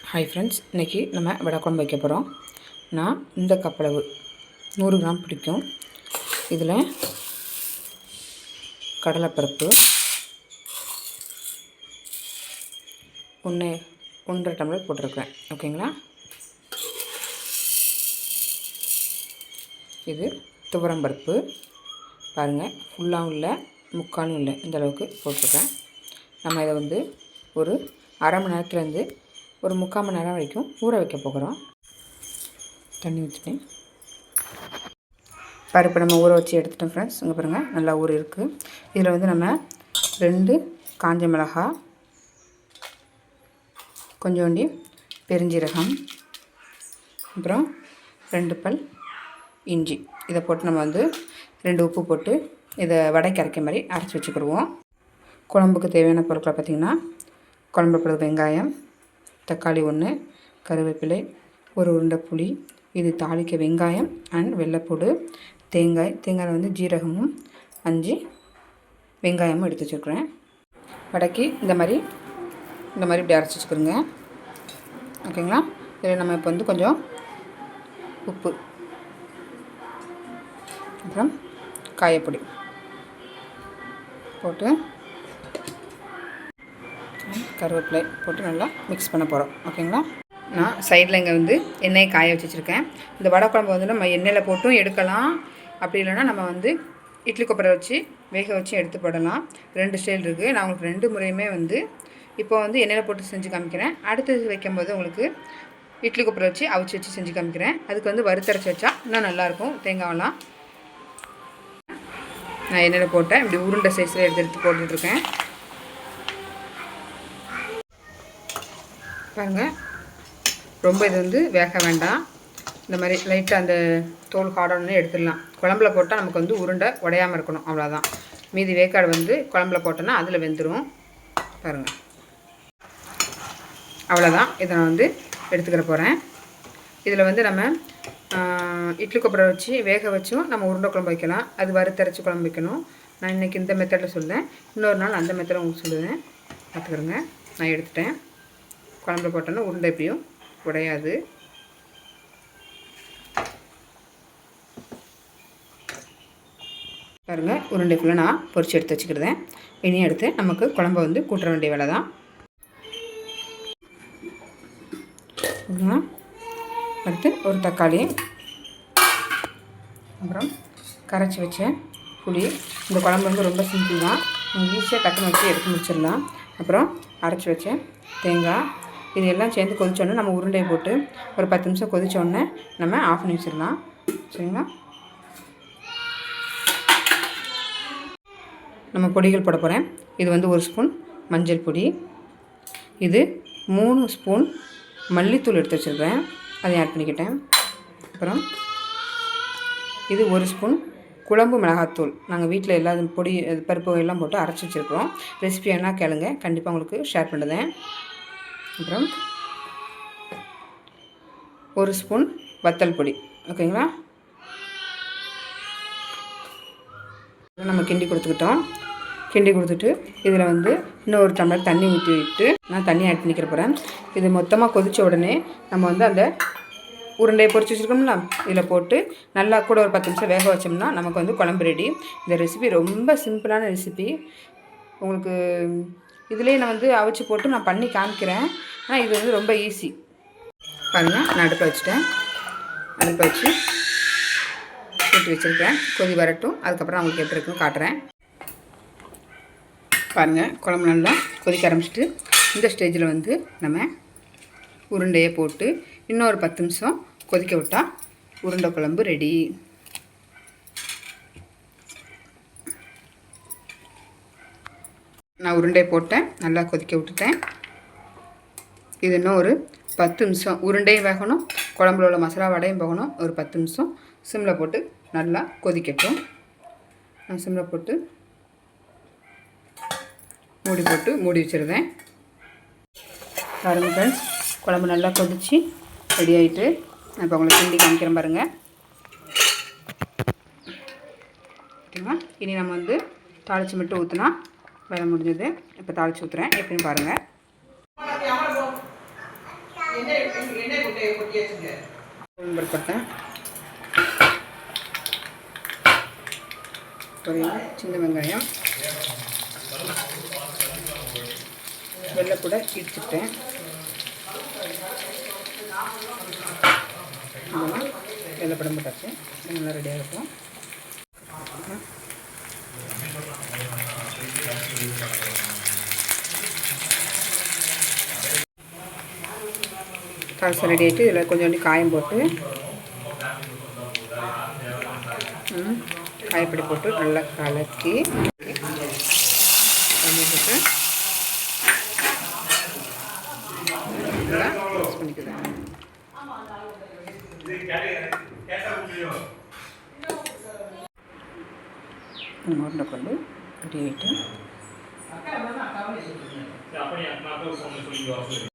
Hi friends, இன்றைக்கி நம்ம வடை குழம்பு வைக்க போகிறோம். நான் இந்த கப்பளவு 100 கிராம் பிடிக்கும். இதில் கடலைப்பருப்பு 1.5 டம்ளர் போட்டிருக்கிறேன். ஓகேங்களா? இது துவரம்பருப்பு பாருங்கள், ஃபுல்லாகவும் இல்லை முக்காலும் இல்லை, இந்த அளவுக்கு போட்டிருக்கேன். நம்ம இதை ஒரு அரை மணி நேரத்துலேருந்து ஒரு 3/4 மணி நேரம் வரைக்கும் ஊற வைக்க போகிறோம். தண்ணி வச்சுட்டேன். பருப்பு நம்ம ஊற வச்சு எடுத்துட்டோம் ஃப்ரெண்ட்ஸ். இங்கே பாருங்கள், நல்லா ஊற இருக்குது. இதில் நம்ம 2 காஞ்ச மிளகாய், கொஞ்சோண்டி பெருஞ்சீரகம், அப்புறம் 2 பல் இஞ்சி, இதை போட்டு நம்ம 2 உப்பு போட்டு இதை வடைக்கு அரைக்க மாதிரி அரைச்சி வச்சுக்கிடுவோம். குழம்புக்கு தேவையான பொருட்களை பார்த்திங்கன்னா, குழம்பு பிறகு வெங்காயம், தக்காளி 1, கருவேப்பிலை, ஒரு உருண்டை புளி, இது தாளிக்க வெங்காயம் அண்ட் வெள்ளைப்பூடு, தேங்காய் ஜீரகமும் 5 வெங்காயமும் எடுத்து வச்சுருக்குறேன். வடைக்கு இந்த மாதிரி இப்படி அரைச்சி வச்சுக்கிறோங்க. ஓகேங்களா? இதில் நம்ம இப்போ கொஞ்சம் உப்பு, அப்புறம் காயப்பொடி போட்டு கருவேப்பிலை போட்டு நல்லா மிக்ஸ் பண்ண போகிறோம். ஓகேங்களா? நான் சைடில் இங்கே எண்ணெயை காய வச்சுருக்கேன். இந்த வடை குழம்பு நம்ம எண்ணெயில் போட்டும் எடுக்கலாம். அப்படி இல்லைன்னா நம்ம இட்லி கொப்பரை வச்சு வேக வச்சு எடுத்து போடலாம். 2 ஸ்டைல் இருக்குது. நான் உங்களுக்கு 2 முறையுமே இப்போ எண்ணெயில் போட்டு செஞ்சு காமிக்கிறேன். அடுத்தது வைக்கும்போது உங்களுக்கு இட்லி கொப்பரை வச்சு அவிச்சு வச்சு செஞ்சு காமிக்கிறேன். அதுக்கு வறுத்தரைச்சி வச்சா இன்னும் நல்லாயிருக்கும். தேங்காயெல்லாம் நான் எண்ணெயில் போட்டேன். இப்படி உருண்டை சைஸில் எடுத்து போட்டுட்ருக்கேன். பாருங்கள், ரொம்ப இது வேக வேண்டாம். இந்த மாதிரி லைட்டாக அந்த தோல் காடணுன்னு எடுத்துடலாம். குழம்புல போட்டால் நமக்கு உருண்டை உடையாமல் இருக்கணும், அவ்வளோதான். மீதி வேக்காடு குழம்புல போட்டோன்னா அதில் வெந்துடும். பாருங்கள், அவ்வளோதான். இதை நான் எடுத்துக்கிற போகிறேன். இதில் நம்ம இட்லி கொப்பரை வச்சு வேக வச்சும் நம்ம உருண்டை குழம்பு வைக்கலாம். அது வறுத்தரைச்சி குழம்பு வைக்கணும். நான் இன்றைக்கி இந்த மெத்தடில் சொல்லுவேன். இன்னொரு நாள் அந்த மெத்தடில் உங்களுக்கு சொல்லுவேன். பார்த்துக்கிறேங்க. நான் எடுத்துட்டேன். குழம்புல போட்டோன்னா உருண்டை எப்படியும் உடையாது. பாருங்கள், உருண்டைக்குள்ளே நான் பொரிச்சு எடுத்து வச்சுக்கிறேன். இனி எடுத்து நமக்கு குழம்பை கூட்டுற வேண்டிய வேலை தான். அடுத்து ஒரு தக்காளி, அப்புறம் கரைச்சி வச்ச புளி. இந்த குழம்பு ரொம்ப சிம்பிள் தான். நீங்கள் ஈஸியாக டக்குன்னு வச்சு எடுத்து முடிச்சிடலாம். அப்புறம் அரைச்சி வச்ச தேங்காய், இது எல்லாம் சேர்ந்து கொதிச்சோடனே நம்ம உருண்டையை போட்டு ஒரு 10 நிமிஷம் கொதிச்சோடனே நம்ம ஆஃப் பண்ணி வச்சிடலாம். சரிங்களா? நம்ம பொடிகள் போட போகிறேன். இது 1 ஸ்பூன் மஞ்சள் பொடி, இது 3 ஸ்பூன் மல்லித்தூள் எடுத்து வச்சுருக்கேன், அதை ஆட் பண்ணிக்கிட்டேன். அப்புறம் இது 1 ஸ்பூன் குழம்பு மிளகாத்தூள். நாங்கள் வீட்டில் எல்லா பொடி பருப்பு எல்லாம் போட்டு அரைச்சி வச்சுருக்கோம். ரெசிபி என்ன கேளுங்க, கண்டிப்பாக உங்களுக்கு ஷேர் பண்ணுறேன். அப்புறம் 1 ஸ்பூன் வத்தல் பொடி. ஓகேங்களா? நம்ம கிண்டி கொடுத்துட்டு இதில் இன்னும் 1 டம்ளர் தண்ணி ஊற்றிட்டு நான் தண்ணி ஆட் பண்ணிக்கிற போகிறேன். இது மொத்தமாக கொதித்த உடனே நம்ம அந்த உருண்டையை பொரிச்சு வச்சுருக்கோம்ல, இதில் போட்டு நல்லா கூட ஒரு 10 நிமிஷம் வேக வச்சோம்னா நமக்கு குழம்பு ரெடி. இந்த ரெசிபி ரொம்ப சிம்பிளான ரெசிபி. உங்களுக்கு இதிலே நான் அவிச்சு போட்டு நான் பண்ணி காமிக்கிறேன். ஆனால் இது ரொம்ப ஈஸி. பாருங்கள், நான் அடுப்பை வச்சுட்டேன். அடுப்பை வச்சு போட்டு வச்சுருக்கேன். கொதி வரட்டும். அதுக்கப்புறம் அவங்களுக்கு எப்படி இருக்குன்னு காட்டுறேன். பாருங்கள், குழம்பு நல்லா கொதிக்க ஆரம்பிச்சிட்டு இந்த ஸ்டேஜில் நம்ம உருண்டையை போட்டு இன்னும் ஒரு 10 நிமிஷம் கொதிக்க விட்டால் உருண்டை குழம்பு ரெடி. நான் உருண்டையை போட்டேன், நல்லா கொதிக்க விட்டுட்டேன். இது இன்னும் ஒரு 10 நிமிஷம் உருண்டையும் வேகணும், குழம்புல உள்ள மசாலா வடையும் போகணும். ஒரு 10 நிமிஷம் சிம்மில் போட்டு நல்லா கொதிக்கட்டும். நான் சிம்மில் போட்டு மூடி வச்சுருவேன். பாருங்கள் ஃப்ரெண்ட்ஸ், குழம்பு நல்லா கொதித்து ரெடி ஆகிட்டு நான் இப்போ உங்களுக்கு கிண்டி காமிக்கிறேன். பாருங்கள். ஓகேங்களா? இனி நம்ம தாளித்து மட்டும் ஊற்றினா வேலை முடிஞ்சது. இப்போ தாளித்து ஊற்றுறேன், எப்படின்னு பாருங்கள். உளுந்தம்பருப்பட்டை, ஒரு சின்ன வெங்காயம், வெள்ளைப்பூட இடிச்சுட்டேன். இதெல்லாம் வெள்ளைப்படம் போட்டாச்சு. நல்லா ரெடியாக இருக்கும். தால்சா ரெடி ஆகிட்டு இதில் கொஞ்சோண்டு காயம் போட்டு காயப்பொடி போட்டு நல்லா கலக்கி போட்டு நல்லா மிக்ஸ் பண்ணிக்கிறேன். உருண்டைக்குழம்பு ரெடி ஆகிட்டு